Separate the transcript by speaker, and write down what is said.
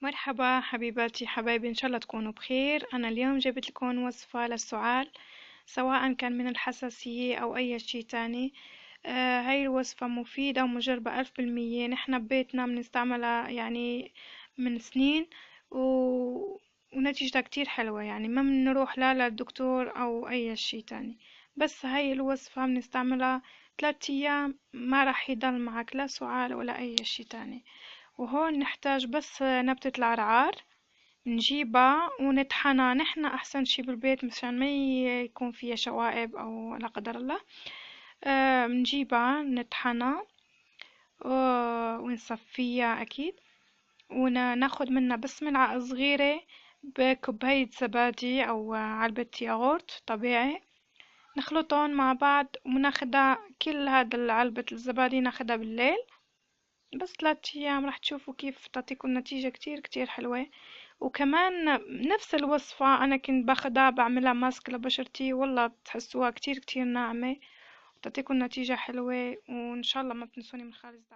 Speaker 1: مرحبا حبيباتي حبايبي، إن شاء الله تكونوا بخير. أنا اليوم جبت لكم وصفة للسعال، سواء كان من الحساسية أو أي شي تاني. هاي الوصفة مفيدة ومجربة 1000%. نحنا ببيتنا بنستعملها يعني من سنين و... ونتيجتها كتير حلوة، يعني ما بنروح لا للدكتور أو أي شي تاني. بس هاي الوصفة بنستعملها 3 أيام، ما راح يضل معك لا سعال ولا أي شي تاني. وهون نحتاج بس نبتة العرعار، نجيبها ونطحنها نحنا أحسن شي بالبيت مشان ما يكون فيها شوائب أو لا قدر الله. بنجيبها نطحنها ونصفيها أكيد، وناخد منها بس ملعقة صغيرة بكوباية زبادي أو علبة ياغورت طبيعي، نخلطهم مع بعض وناخدها كل هذا علبة الزبادي ناخدها بالليل. بس 3 أيام راح تشوفوا كيف تعطيكم نتيجة كتير كتير حلوة. وكمان نفس الوصفة أنا كنت باخدها بعملها ماسك لبشرتي، والله بتحسوها كتير كتير ناعمة وتعطيكم نتيجة حلوة. وإن شاء الله ما تنسوني من خالص دعم.